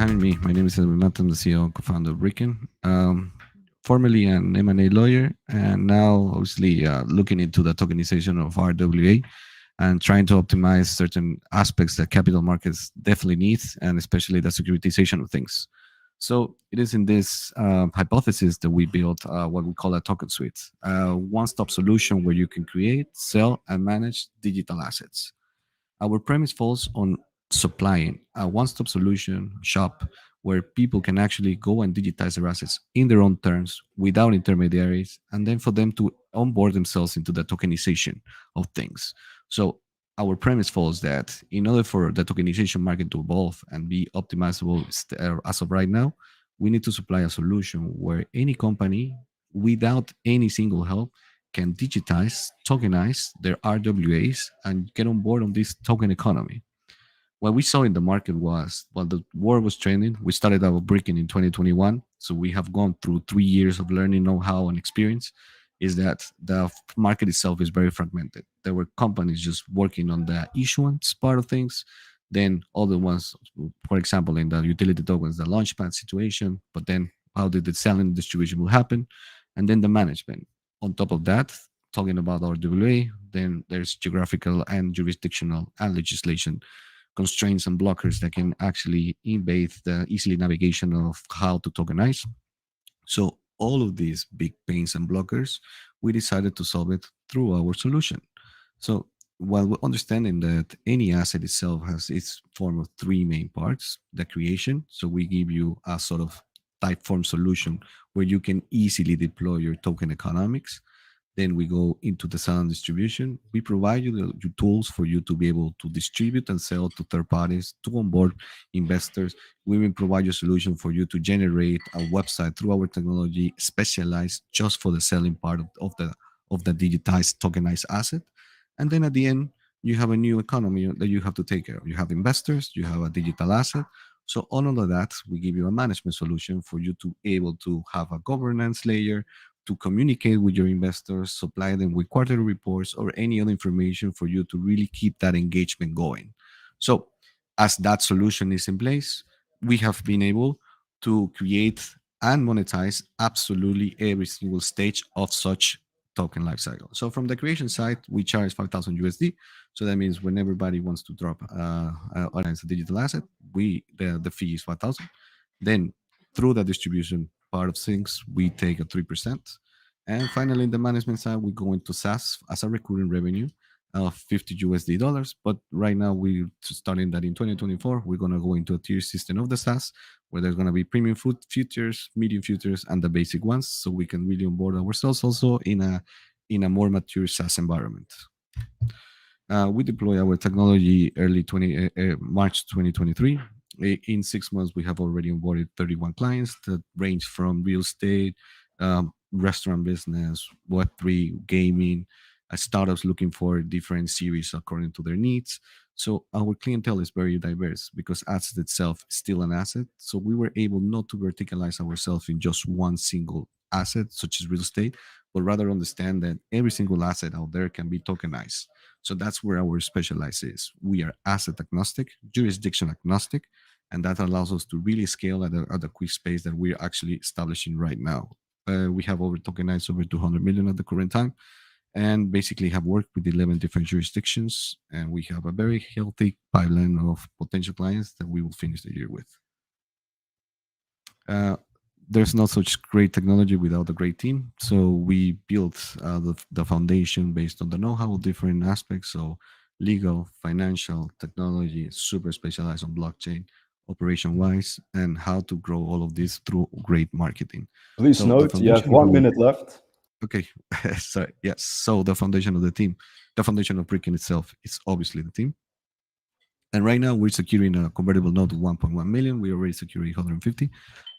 having me. My name is Renato. I'm the CEO and co-founder of Brickken. Formerly an M&A lawyer, and now obviously looking into the tokenization of RWA and trying to optimize certain aspects that capital markets definitely need, and especially the securitization of things. So it is in this hypothesis that we built what we call a token suite, a one-stop solution where you can create, sell, and manage digital assets. Our premise falls on supplying a one stop solution shop where people can actually go and digitize their assets in their own terms without intermediaries, and then for them to onboard themselves into the tokenization of things. So, our premise falls that in order for the tokenization market to evolve and be optimizable as of right now, we need to supply a solution where any company, without any single help, can digitize, tokenize their RWAs and get on board on this token economy. What we saw in the market was while the war was trending, we started our Brickken in 2021. So we have gone through 3 years of learning, know-how, and experience. Is that the market itself is very fragmented. There were companies just working on the issuance part of things, then other ones, for example, in the utility tokens, the launchpad situation, but then how did the selling and distribution will happen, and then the management. On top of that, talking about RWA, then there's geographical and jurisdictional and legislation constraints and blockers that can actually invade the easily navigation of how to tokenize. So all of these big pains and blockers, we decided to solve it through our solution. So while we're understanding that any asset itself has its form of three main parts, the creation. So we give you a sort of type form solution where you can easily deploy your token economics. Then we go into the sell and distribution. We provide you the tools for you to be able to distribute and sell to third parties, to onboard investors. We will provide you a solution for you to generate a website through our technology specialized just for the selling part of the digitized tokenized asset. And then at the end, you have a new economy that you have to take care of. You have investors, you have a digital asset. So on all of that, we give you a management solution for you to be able to have a governance layer, to communicate with your investors, supply them with quarterly reports or any other information for you to really keep that engagement going. So as that solution is in place, we have been able to create and monetize absolutely every single stage of such token lifecycle. So from the creation side, we charge 5,000 USD. So that means when everybody wants to drop a digital asset, the fee is 5,000. Then through the distribution part of things, we take a 3%. And finally, in the management side, we go into SaaS as a recurring revenue of 50 USD dollars. But right now, we're starting that in 2024. We're going to go into a tier system of the SaaS where there's going to be premium food features, medium features, and the basic ones. So we can really onboard ourselves also in a more mature SaaS environment. We deploy our technology early March 2023. In 6 months, we have already onboarded 31 clients that range from real estate, restaurant business, Web3, gaming, startups looking for different series according to their needs. So our clientele is very diverse because asset itself is still an asset. So we were able not to verticalize ourselves in just one single asset, such as real estate, but rather understand that every single asset out there can be tokenized. So that's where our specialize is. We are asset agnostic, jurisdiction agnostic, and that allows us to really scale at a quick space that we're actually establishing right now. We have tokenized over 200 million at the current time, and basically have worked with 11 different jurisdictions, and we have a very healthy pipeline of potential clients that we will finish the year with. There's not such great technology without a great team. So we built the foundation based on the know-how of different aspects. So legal, financial, technology, super specialized on blockchain, operation-wise, and how to grow all of this through great marketing. Please note, you have 1 minute left. Okay, sorry. Yes. So the foundation of the team, the foundation of Brickken itself, is obviously the team. And right now we're securing a convertible note of 1.1 million. We already secured 150,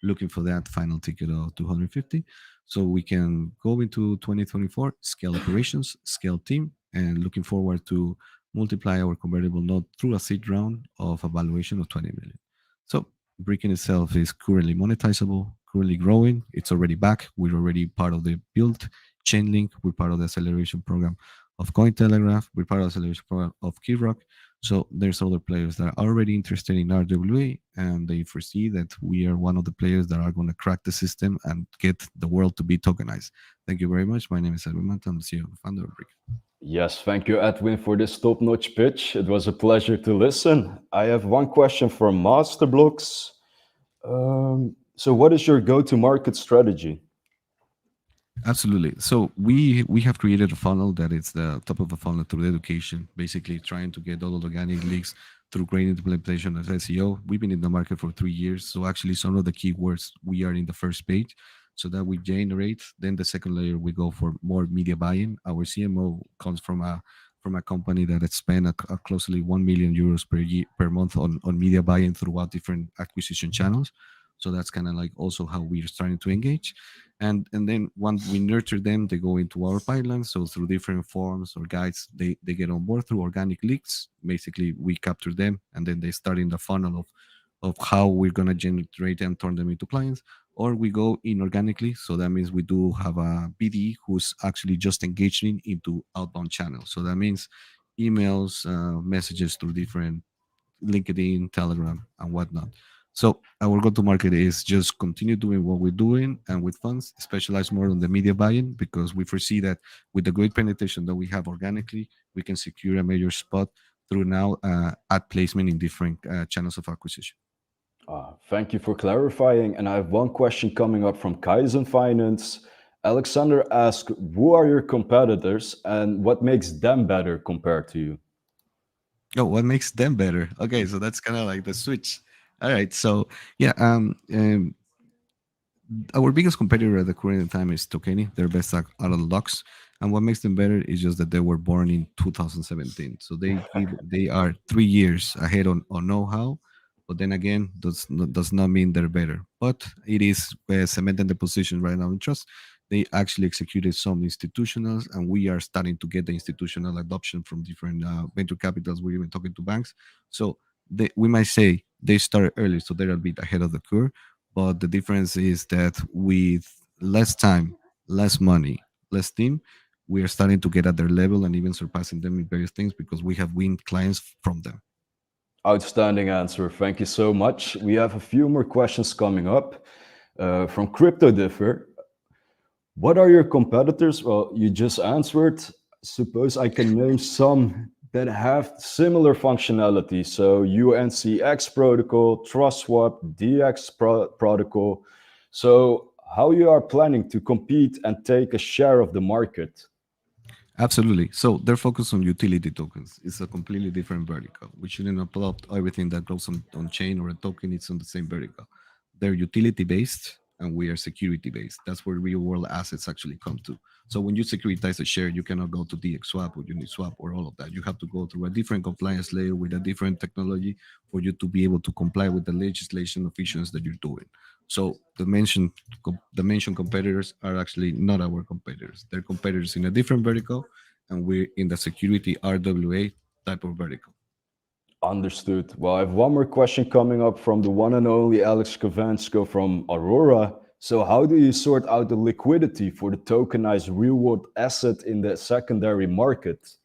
looking for that final ticket of 250. So we can go into 2024, scale operations, scale team, and looking forward to multiply our convertible note through a seed round of a valuation of 20 million. So Brickken itself is currently monetizable, currently growing. It's already back. We're already part of the build Chainlink. We're part of the acceleration program of Cointelegraph. We're part of the acceleration program of Keyrock. So there's other players that are already interested in RWA, and they foresee that we are one of the players that are going to crack the system and get the world to be tokenized. Thank you very much. My name is Edwin Manta. I'm the CEO and founder of Brickken. Yes, thank you, Edwin, for this top-notch pitch. It was a pleasure to listen. I have one question from Masterblocks. So what is your go-to-market strategy? Absolutely. So we have created a funnel that is the top of the funnel through education, basically trying to get all of the organic leads through great implementation as SEO. We've been in the market for 3 years, so actually some of the keywords we are in the first page, so that we generate. Then the second layer we go for more media buying. Our CMO comes from a company that had spent a closely 1 million euros per year per month on media buying throughout different acquisition channels. So that's kind of like also how we're starting to engage, and then once we nurture them, they go into our pipeline. So through different forms or guides, they get on board through organic leads. Basically we capture them, and then they start in the funnel of how we're going to generate and turn them into clients. Or we go inorganically, so that means we do have a BD who's actually just engaging into outbound channels. So that means emails, messages through different LinkedIn, Telegram, and whatnot. So our go-to-market is just continue doing what we're doing, and with funds, specialize more on the media buying, because we foresee that with the great penetration that we have organically, we can secure a major spot through now ad placement in different channels of acquisition. Thank you for clarifying. And I have one question coming up from Kaizen Finance. Alexander asked, who are your competitors and what makes them better compared to you? Oh, what makes them better? Okay, so that's kind of like the switch. All right, so yeah, our biggest competitor at the current time is Tokeni. They're best out of the box, and what makes them better is just that they were born in 2017. So they are 3 years ahead on know-how. But then again, does not mean they're better. But it is cementing the position right now in trust. They actually executed some institutionals, and we are starting to get the institutional adoption from different venture capitals. We're even talking to banks. So we might say they started early, so they're a bit ahead of the curve, but the difference is that with less time, less money, less team, we are starting to get at their level and even surpassing them in various things because we have win clients from them. Outstanding answer. Thank you so much. We have a few more questions coming up from Crypto Differ. What are your competitors? Well, you just answered. Suppose I can name some that have similar functionality. So UNCX protocol, TrustSwap, protocol. So how you are planning to compete and take a share of the market? Absolutely. So they're focused on utility tokens. It's a completely different vertical. We shouldn't upload everything that goes on chain or a token. It's on the same vertical. They're utility based and we are security based. That's where real world assets actually come to. So when you securitize a share, you cannot go to DXSwap or Uniswap or all of that. You have to go through a different compliance layer with a different technology for you to be able to comply with the legislation of issues that you're doing. So the mentioned competitors are actually not our competitors. They're competitors in a different vertical, and we're in the security RWA type of vertical. Understood. Well, I have one more question coming up from the one and only Alex Kavansko from Aurora. So how do you sort out the liquidity for the tokenized real-world asset in the secondary market?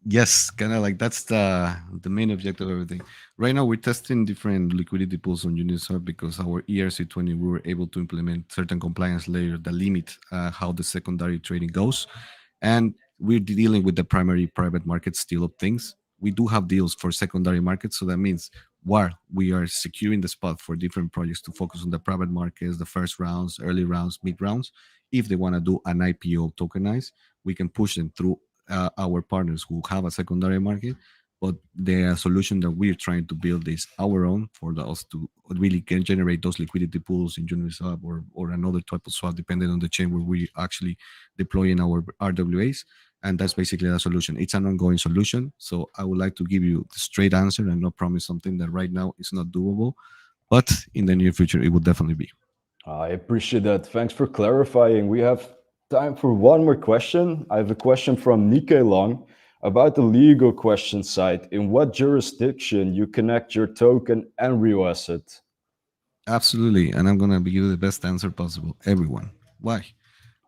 Yes, kind of like that's the main objective of everything. Right now, we're testing different liquidity pools on Uniswap because our ERC20 we were able to implement certain compliance layer that limit how the secondary trading goes, and we're dealing with the primary private market still of things. We do have deals for secondary markets, so that means while we are securing the spot for different projects to focus on the private markets, the first rounds, early rounds, mid rounds. If they want to do an IPO tokenized, we can push them through our partners who have a secondary market. But the solution that we're trying to build is our own for us to really can generate those liquidity pools in Uniswap or another type of swap, depending on the chain where we actually deploying our RWAs. And that's basically the solution. It's an ongoing solution. So I would like to give you the straight answer and not promise something that right now is not doable. But in the near future, it will definitely be. I appreciate that. Thanks for clarifying. We have time for one more question. I have a question from Nikkei Long about the legal question side. In what jurisdiction you connect your token and real asset? Absolutely. And I'm going to give you the best answer possible. Everyone. Why?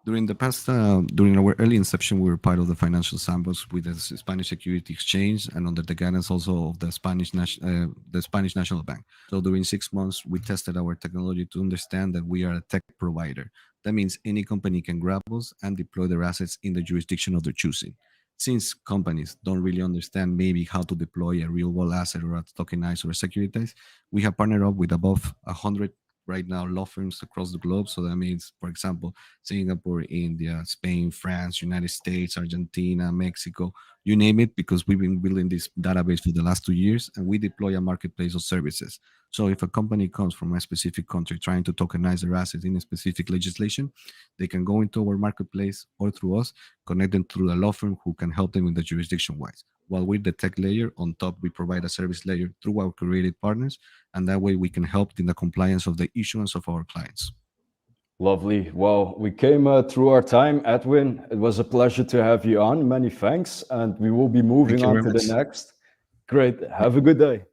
During our early inception, we were part of the financial sandbox with the Spanish Security Exchange and under the guidance also of the Spanish National Bank. So during 6 months, we tested our technology to understand that we are a tech provider. That means any company can grab us and deploy their assets in the jurisdiction of their choosing. Since companies don't really understand maybe how to deploy a real world asset or a tokenized or a securitized, we have partnered up with above 100 right now law firms across the globe. So that means, for example, Singapore, India, Spain, France, United States, Argentina, Mexico, you name it, because we've been building this database for the last 2 years and we deploy a marketplace of services. So if a company comes from a specific country trying to tokenize their assets in a specific legislation, they can go into our marketplace or through us, connect them through a law firm who can help them with the jurisdiction wise. While we're the tech layer, on top, we provide a service layer through our created partners, and that way we can help in the compliance of the issuance of our clients. Lovely. Well, we came through our time, Edwin. It was a pleasure to have you on. Many thanks. And we will be Thank moving you on very to the much. next. Great. Have a good day.